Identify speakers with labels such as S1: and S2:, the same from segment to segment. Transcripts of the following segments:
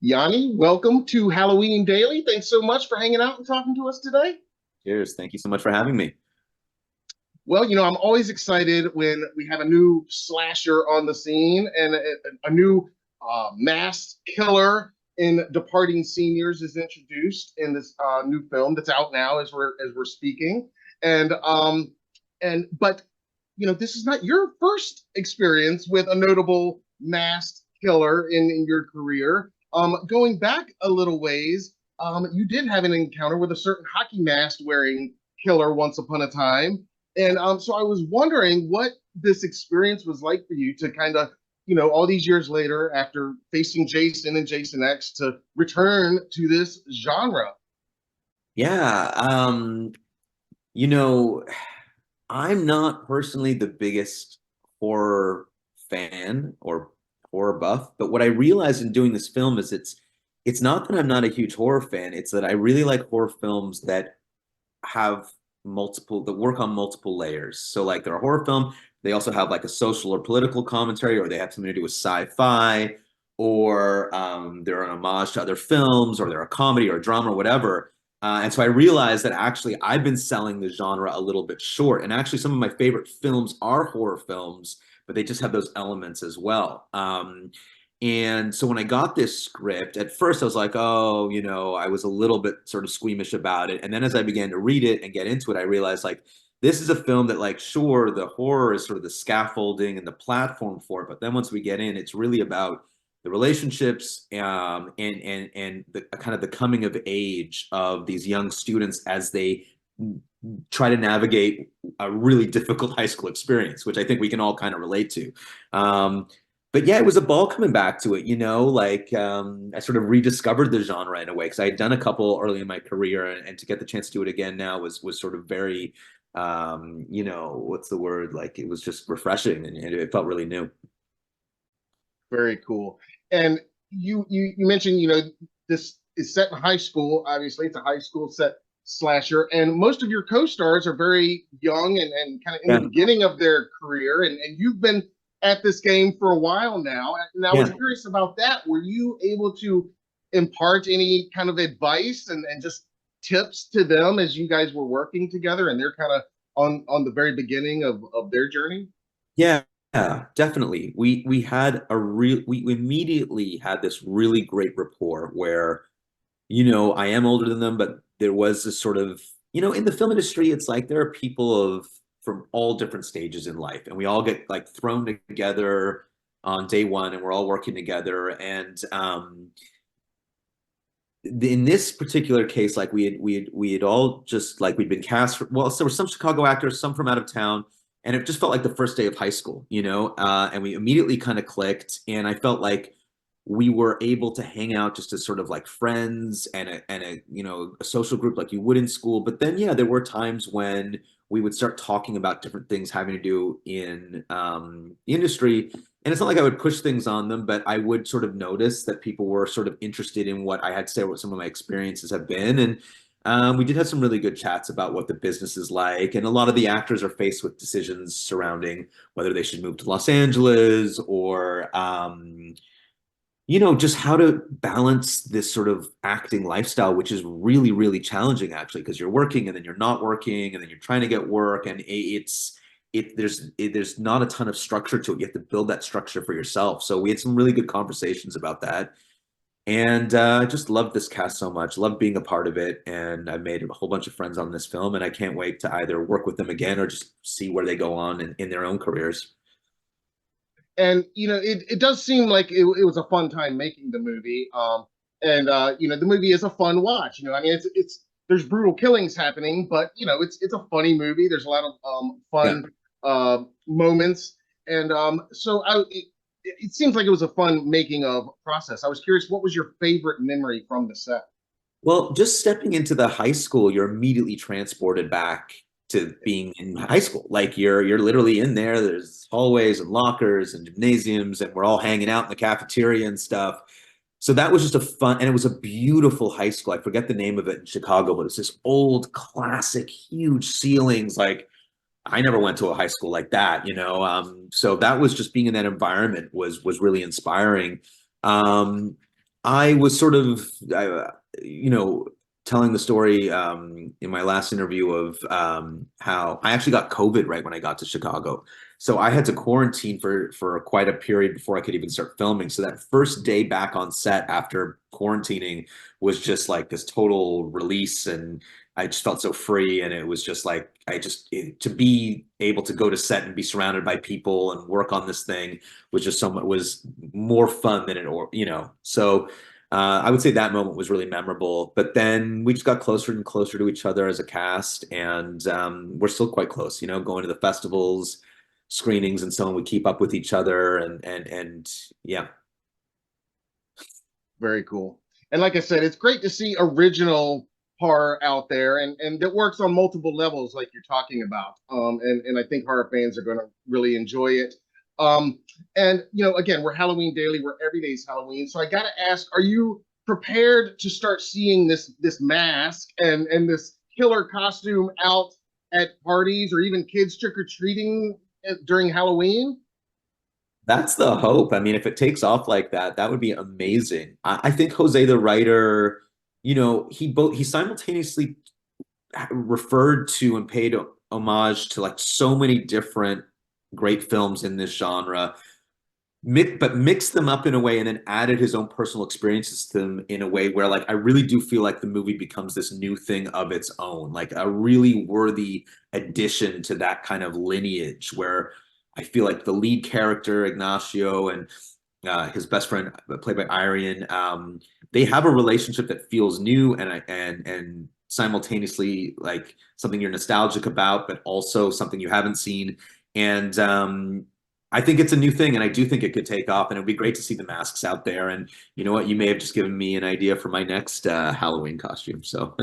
S1: Yanni, welcome to Halloween Daily. Thanks so much for hanging out and talking to us today.
S2: Cheers. Thank you so much for having me.
S1: Well, I'm always excited when we have a new slasher on the scene and a new masked killer in Departing Seniors is introduced in this new film that's out now as we're speaking. And but this is not your first experience with a notable masked killer in your career. Going back a little ways, you did have an encounter with a certain hockey mask wearing killer once upon a time. And so I was wondering what this experience was like for you to kind of, all these years later, after facing Jason and Jason X, to return to this genre.
S2: Yeah, you know, I'm not personally the biggest horror fan or horror buff, but what I realized in doing this film is it's not that I'm not a huge horror fan, it's that I really like horror films that have multiple that work on multiple layers. So like they're a horror film, they also have like a social or political commentary, or they have something to do with sci-fi, or they're an homage to other films, or they're a comedy or a drama or whatever. And so I realized that actually I've been selling the genre a little bit short. And actually, some of my favorite films are horror films, but they just have those elements as well. And so when I got this script, at first I was like, oh, I was a little bit sort of squeamish about it. And then as I began to read it and get into it, I realized like this is a film that, like, sure, the horror is sort of the scaffolding and the platform for it, but then once we get in, it's really about the relationships, and the kind of the coming of age of these young students as they try to navigate a really difficult high school experience, which I think we can all kind of relate to. But yeah, it was a ball coming back to it, I sort of rediscovered the genre in a way because I had done a couple early in my career, and to get the chance to do it again now was sort of very, what's the word? Like, it was just refreshing, and it felt really new.
S1: Very cool. And you mentioned, this is set in high school. Obviously, it's a high school set slasher, and most of your co-stars are very young and kind of in the
S2: Yeah,
S1: beginning of their career, and you've been at this game for a while now. And I was
S2: yeah.
S1: curious about that. Were you able to impart any kind of advice and just tips to them as you guys were working together and they're kind of on the very beginning of their journey?
S2: Yeah, yeah, definitely. We had a real we immediately had this really great rapport where, I am older than them, but there was this sort of, in the film industry, it's like there are people of from all different stages in life, and we all get like thrown together on day one, and we're all working together. And in this particular case, like we had all just like we'd been cast for, well, so there were some Chicago actors, some from out of town, and it just felt like the first day of high school, and we immediately kind of clicked, and I felt like we were able to hang out just as sort of like friends and a social group like you would in school. But then yeah, there were times when we would start talking about different things having to do in the industry, and it's not like I would push things on them, but I would sort of notice that people were sort of interested in what I had to say, what some of my experiences have been. And we did have some really good chats about what the business is like. And a lot of the actors are faced with decisions surrounding whether they should move to Los Angeles or, just how to balance this sort of acting lifestyle, which is really, really challenging actually, because you're working and then you're not working and then you're trying to get work, and there's not a ton of structure to it. You have to build that structure for yourself. So we had some really good conversations about that, and I just loved this cast so much. Loved being a part of it, and I made a whole bunch of friends on this film, and I can't wait to either work with them again or just see where they go on in their own careers.
S1: And it does seem like it was a fun time making the movie. And the movie is a fun watch. I mean, it's there's brutal killings happening, but it's a funny movie. There's a lot of
S2: Yeah.
S1: fun moments, and it seems like it was a fun making of process. I was curious, what was your favorite memory from the set?
S2: Well, just stepping into the high school, you're immediately transported back to being in high school. Like you're literally in there. There's hallways and lockers and gymnasiums, and we're all hanging out in the cafeteria and stuff. So that was just a fun, and it was a beautiful high school. I forget the name of it in Chicago, but it's this old, classic, huge ceilings. Like I never went to a high school like that. So that was just being in that environment was really inspiring. Um, I was sort of, you know, telling the story in my last interview of how I actually got COVID right when I got to Chicago. So I had to quarantine for quite a period before I could even start filming. So that first day back on set after quarantining was just like this total release, and I just felt so free. And it was just like to be able to go to set and be surrounded by people and work on this thing was just so much was more fun than it or so I would say that moment was really memorable. But then we just got closer and closer to each other as a cast, and we're still quite close. Going to the festivals, screenings, and so on. We keep up with each other, and yeah.
S1: Very cool. And like I said, it's great to see original horror out there and that works on multiple levels like you're talking about. And I think horror fans are going to really enjoy it. Um, and again, we're Halloween daily, we're every day's Halloween. So I got to ask, are you prepared to start seeing this mask and this killer costume out at parties or even kids trick-or-treating during Halloween?
S2: That's the hope. I mean, if it takes off like that, that would be amazing. I think Jose, the writer, he simultaneously referred to and paid homage to like so many different great films in this genre, but mixed them up in a way and then added his own personal experiences to them in a way where like I really do feel like the movie becomes this new thing of its own, like a really worthy addition to that kind of lineage where I feel like the lead character Ignacio and his best friend played by Arian, they have a relationship that feels new and simultaneously like something you're nostalgic about, but also something you haven't seen. And I think it's a new thing, and I do think it could take off. And it would be great to see the masks out there. And you know what? You may have just given me an idea for my next Halloween costume. So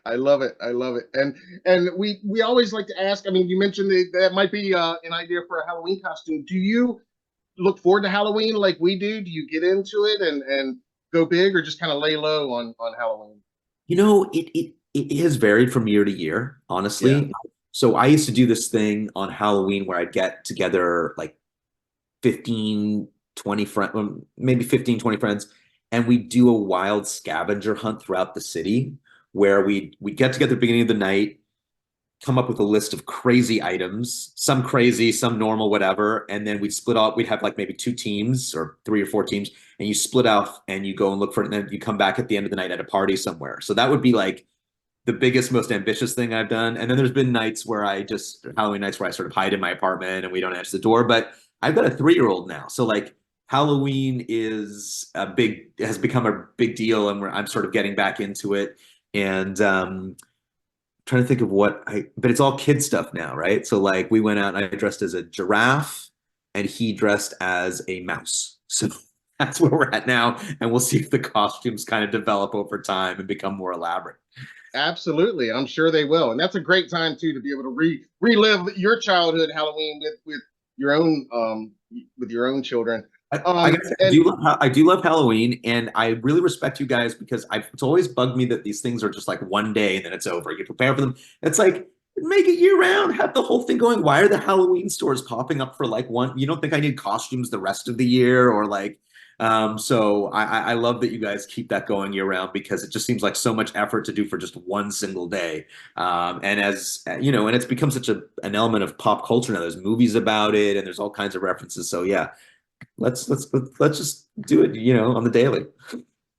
S1: I love it. I love it. And we always like to ask. I mean, you mentioned that might be an idea for a Halloween costume. Do you look forward to Halloween like we do? Do you get into it and go big, or just kind of lay low on Halloween?
S2: it has varied from year to year,
S1: Yeah.
S2: honestly. So I used to do this thing on Halloween where I'd get together like 15, 20 friends, maybe 15, 20 friends, and we do a wild scavenger hunt throughout the city where we get together at the beginning of the night, come up with a list of crazy items, some crazy, some normal, whatever, and then we'd split off. We'd have like maybe two teams or three or four teams, and you split off and you go and look for it, and then you come back at the end of the night at a party somewhere. So that would be like the biggest, most ambitious thing I've done. And then there's been nights where Halloween nights where I sort of hide in my apartment and we don't answer the door. But I've got a 3-year-old now. So like Halloween has become a big deal, and I'm sort of getting back into it. And trying to think of but it's all kid stuff now, right? So like we went out and I dressed as a giraffe and he dressed as a mouse. So that's where we're at now. And we'll see if the costumes kind of develop over time and become more elaborate.
S1: Absolutely, I'm sure they will, and that's a great time too to be able to relive your childhood Halloween with your own children.
S2: I guess
S1: And
S2: I do love Halloween, and I really respect you guys because it's always bugged me that these things are just like one day and then it's over. You prepare for them. It's like make it year round, have the whole thing going. Why are the Halloween stores popping up for like one? You don't think I need costumes the rest of the year or like so I love that you guys keep that going year round because it just seems like so much effort to do for just one single day. And as you know, and it's become such an element of pop culture now. There's movies about it, and there's all kinds of references. So yeah, let's just do it, on the daily.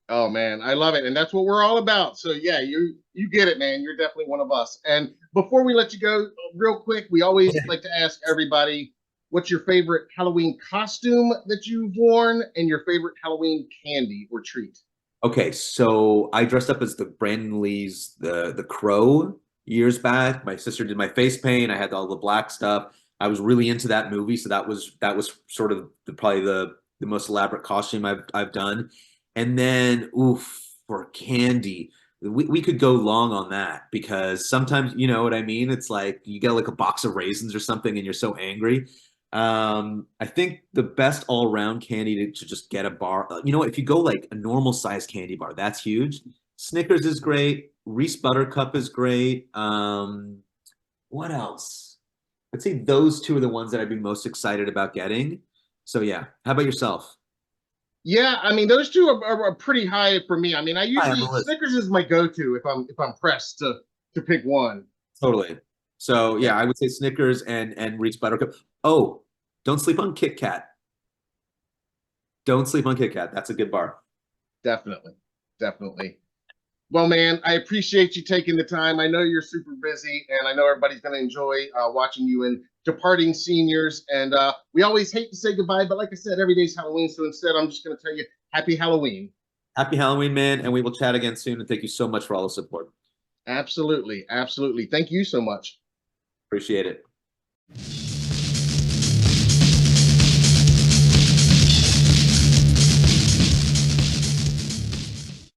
S1: oh man, I love it, and that's what we're all about. So yeah, you get it, man. You're definitely one of us. And before we let you go, real quick, we always like to ask everybody, what's your favorite Halloween costume that you've worn, and your favorite Halloween candy or treat?
S2: Okay, so I dressed up as the Brandon Lee's the Crow years back. My sister did my face paint. I had all the black stuff. I was really into that movie, so that was sort of probably the most elaborate costume I've done. And then, oof, for candy, we could go long on that because sometimes you know what I mean. It's like you get like a box of raisins or something, and you're so angry. I think the best all-around candy to just get a bar. You know what? If you go like a normal size candy bar, that's huge. Snickers is great. Reese Buttercup is great. What else? I'd say those two are the ones that I'd be most excited about getting. So yeah. How about yourself?
S1: Yeah, I mean those two are pretty high for me. I mean, I
S2: High on the
S1: usually
S2: list.
S1: Snickers is my go-to if I'm pressed to pick one.
S2: Totally. So
S1: Yeah,
S2: yeah, I would say Snickers and Reese Buttercup. Oh, don't sleep on Kit Kat. Don't sleep on Kit Kat. That's a good bar.
S1: definitely, definitely. Well, man, I appreciate you taking the time. I know you're super busy, and I know everybody's going to enjoy watching you in Departing Seniors. And we always hate to say goodbye, but like I said, every day's Halloween. So instead, I'm just going to tell you Happy Halloween.
S2: Happy Halloween, man, and we will chat again soon. And thank you so much for all the support.
S1: Absolutely. Absolutely. Thank you so much.
S2: Appreciate it.